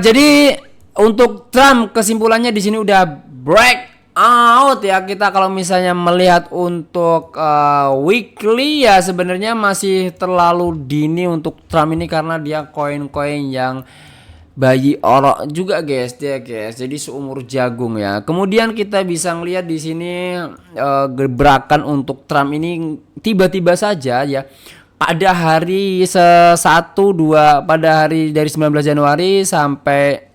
Jadi untuk Trump kesimpulannya di sini udah break out ya. Kita kalau misalnya melihat untuk weekly ya sebenarnya masih terlalu dini untuk Trump ini karena dia koin-koin yang bayi orok juga guys dia guys. Jadi seumur jagung ya. Kemudian kita bisa ngelihat di sini gebrakan untuk Trump ini tiba-tiba saja ya. Pada hari 1 2 pada hari dari 19 Januari sampai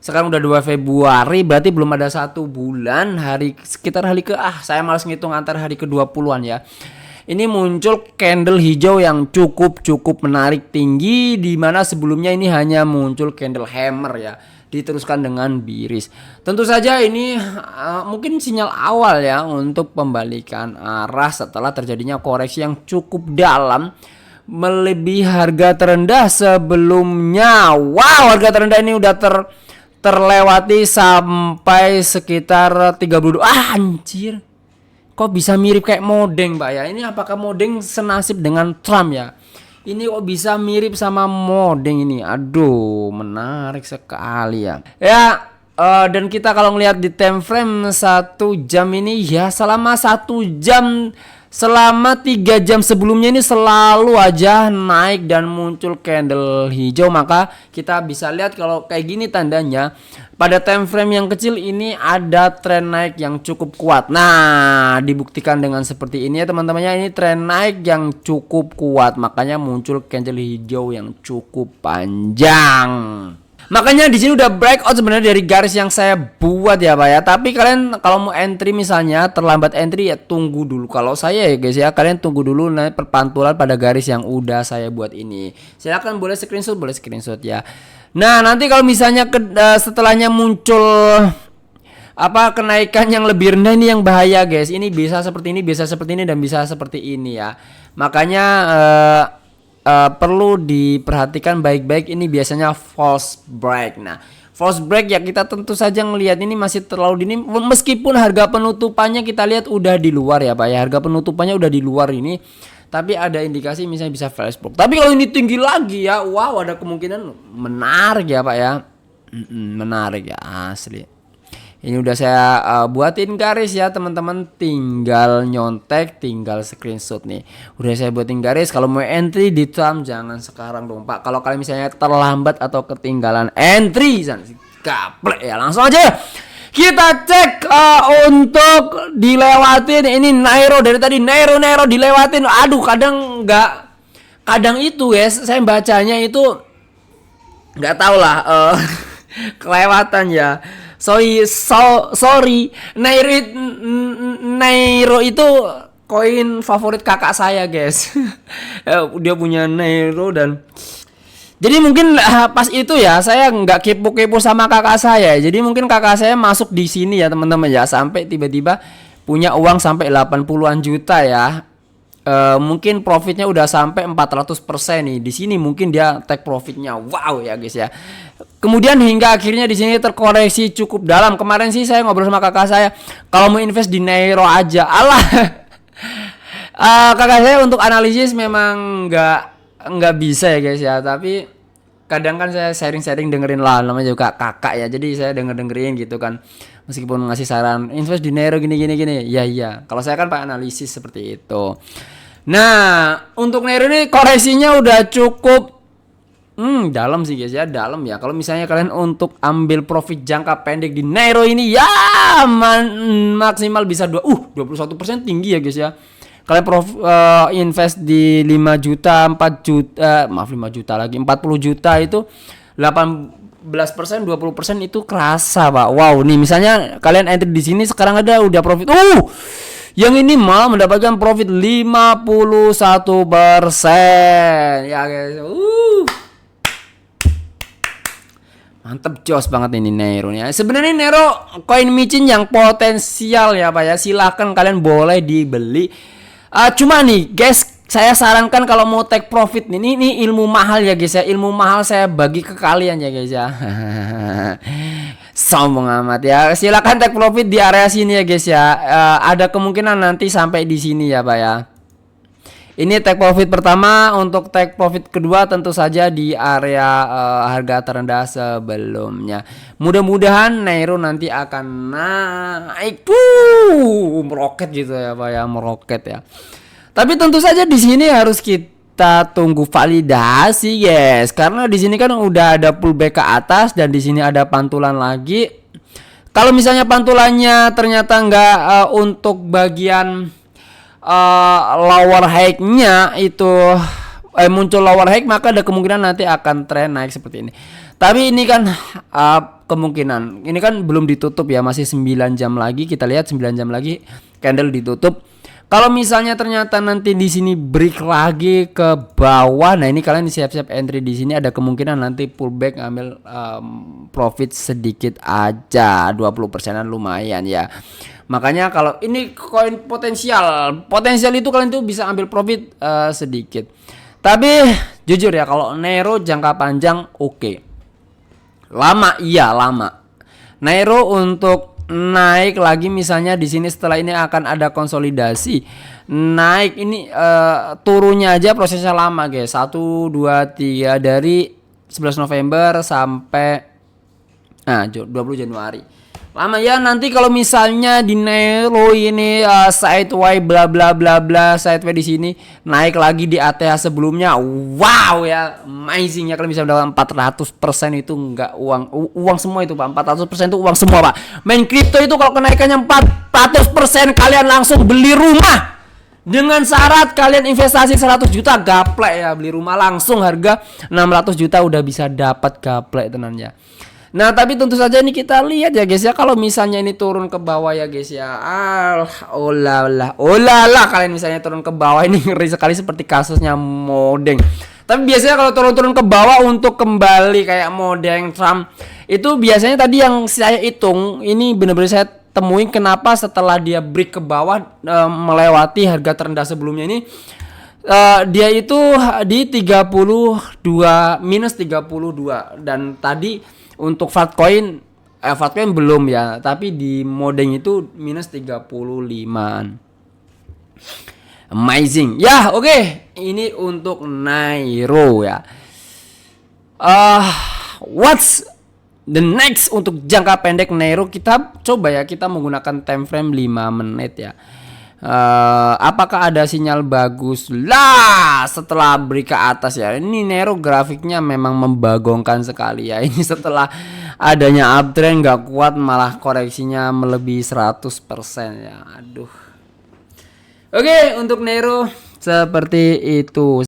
sekarang udah 2 Februari, berarti belum ada 1 bulan, hari sekitar hari ke saya malas ngitung antar hari ke-20-an ya. Ini muncul candle hijau yang cukup menarik tinggi, di mana sebelumnya ini hanya muncul candle hammer ya. Diteruskan dengan biris. Tentu saja ini mungkin sinyal awal ya untuk pembalikan arah setelah terjadinya koreksi yang cukup dalam melebihi harga terendah sebelumnya. Wow, harga terendah ini udah terlewati sampai sekitar 32. Anjir. Kok bisa mirip kayak Modeng, Pak ya? Ini apakah Modeng senasib dengan Trump ya? Ini kok bisa mirip sama Modeng ini? Aduh, menarik sekali ya. Ya, dan kita kalau ngelihat di time frame 1 jam ini ya, selama 1 jam, selama 3 jam sebelumnya ini selalu aja naik dan muncul candle hijau. Maka kita bisa lihat kalau kayak gini tandanya pada time frame yang kecil ini ada tren naik yang cukup kuat. Nah, dibuktikan dengan seperti ini ya teman-temannya, ini tren naik yang cukup kuat, makanya muncul candle hijau yang cukup panjang. Makanya di sini udah breakout sebenarnya dari garis yang saya buat ya Pak ya. Tapi kalian kalau mau entry misalnya terlambat entry ya tunggu dulu. Kalau saya ya guys ya, kalian tunggu dulu naik perpantulan pada garis yang udah saya buat ini. Silakan boleh screenshot ya. Nah, nanti kalau misalnya setelahnya muncul kenaikan yang lebih rendah, ini yang bahaya guys. Ini bisa seperti ini, bisa seperti ini, dan bisa seperti ini ya. Makanya perlu diperhatikan baik-baik, ini biasanya false break. Nah, false break ya kita tentu saja ngelihat ini masih terlalu dini, meskipun harga penutupannya kita lihat udah di luar ya Pak ya. Harga penutupannya udah di luar ini, tapi ada indikasi misalnya bisa flash break. Tapi kalau ini tinggi lagi ya, wow, ada kemungkinan menarik ya Pak ya. Menarik ya asli. Ini udah saya buatin garis ya teman-teman, tinggal nyontek, tinggal screenshot nih. Udah saya buatin garis. Kalau mau entry di Trump jangan sekarang dong Pak. Kalau kalian misalnya terlambat atau ketinggalan entry, gaplek ya, langsung aja kita cek untuk dilewatin ini Nairo. Dari tadi Nairo dilewatin. Aduh, kadang itu guys, saya bacanya itu nggak tahu lah kelewatan ya. Sorry. Nairo itu koin favorit kakak saya guys. Dia punya Nairo, dan jadi mungkin pas itu ya saya nggak kepo-kepo sama kakak saya. Jadi mungkin kakak saya masuk di sini ya teman-teman ya, sampai tiba-tiba punya uang sampai 80-an juta ya. Mungkin profitnya udah sampai 400% nih. Di sini mungkin dia take profitnya. Wow ya guys ya. Kemudian hingga akhirnya di sini terkoreksi cukup dalam. Kemarin sih saya ngobrol sama kakak saya, kalau mau invest di Nairo aja. Alah. Kakak saya untuk analisis memang nggak bisa ya guys ya. Tapi kadang kan saya sharing dengerin lah, namanya juga kakak ya. Jadi saya dengerin gitu kan. Meskipun ngasih saran invest di Nairo gini. Ya iya. Kalau saya kan pak analisis seperti itu. Nah, untuk Nairo ini koreksinya udah cukup dalam sih guys ya, dalam ya. Kalau misalnya kalian untuk ambil profit jangka pendek di Nairo ini ya maksimal bisa 21% tinggi ya guys ya. Kalian invest di 5 juta, 4 juta, 5 juta lagi, 40 juta itu 18%, 20% itu kerasa Pak. Wow, nih misalnya kalian entry di sini sekarang ada udah profit. Yang ini malah mendapatkan profit 51% ya guys. Mantep, jos banget ini Nairo nya. Sebenarnya Nairo koin micin yang potensial ya Pak ya. Silahkan kalian boleh dibeli. Cuma nih guys, saya sarankan kalau mau take profit ini ilmu mahal ya guys ya. Ilmu mahal saya bagi ke kalian ya guys ya. Sombong amat ya. Silahkan take profit di area sini ya guys ya. Ada kemungkinan nanti sampai di sini ya Pak ya. Ini take profit pertama. Untuk take profit kedua tentu saja di area harga terendah sebelumnya. Mudah-mudahan Nairo nanti akan naik meroket gitu ya Pak ya, meroket ya. Tapi tentu saja di sini harus kita tunggu validasi guys, karena di sini kan udah ada pullback ke atas dan di sini ada pantulan lagi. Kalau misalnya pantulannya ternyata nggak untuk bagian lower high-nya itu muncul lower high, maka ada kemungkinan nanti akan tren naik seperti ini. Tapi ini kan kemungkinan ini kan belum ditutup ya, masih 9 jam lagi. Kita lihat 9 jam lagi candle ditutup. Kalau misalnya ternyata nanti di sini break lagi ke bawah, nah ini kalian siap-siap entry di sini. Ada kemungkinan nanti pullback ngambil profit sedikit aja, 20%-an lumayan ya. Makanya kalau ini koin potensial itu kalian tuh bisa ambil profit sedikit. Tapi jujur ya, kalau Nairo jangka panjang oke. Lama iya lama. Nairo untuk naik lagi misalnya di sini setelah ini akan ada konsolidasi. Naik ini turunnya aja prosesnya lama guys. 1 2 3 dari 11 November sampai 20 Januari. Lama ya. Nanti kalau misalnya di Nairo ini sideway bla bla bla bla, sideway di sini naik lagi di ATH sebelumnya, wow ya, amazing ya. Kalian bisa mendapatkan 400% itu enggak uang semua itu Pak. 400% itu uang semua Pak. Main kripto itu kalau kenaikannya 400% kalian langsung beli rumah. Dengan syarat kalian investasi 100 juta gaplek ya, beli rumah langsung harga 600 juta udah bisa dapat gaplek tenan ya. Nah tapi tentu saja ini kita lihat ya guys ya, kalau misalnya ini turun ke bawah ya guys ya, lah kalian misalnya turun ke bawah ini ngeri sekali seperti kasusnya Modeng. Tapi biasanya kalau turun-turun ke bawah untuk kembali kayak Modeng Trump itu biasanya tadi yang saya hitung ini benar-benar saya temuin kenapa setelah dia break ke bawah melewati harga terendah sebelumnya ini dia itu di 32 minus 32 dan tadi untuk Fatcoin belum ya, tapi di Modeng itu minus 35an. Amazing. Ya, oke. Ini untuk Nairo ya. What's the next untuk jangka pendek Nairo? Kita coba ya, kita menggunakan time frame 5 menit ya. Apakah ada sinyal bagus lah setelah break ke atas ya? Ini Nairo grafiknya memang membagongkan sekali ya. Ini setelah adanya uptrend nggak kuat malah koreksinya melebihi 100% ya. Aduh. Oke, untuk Nairo seperti itu.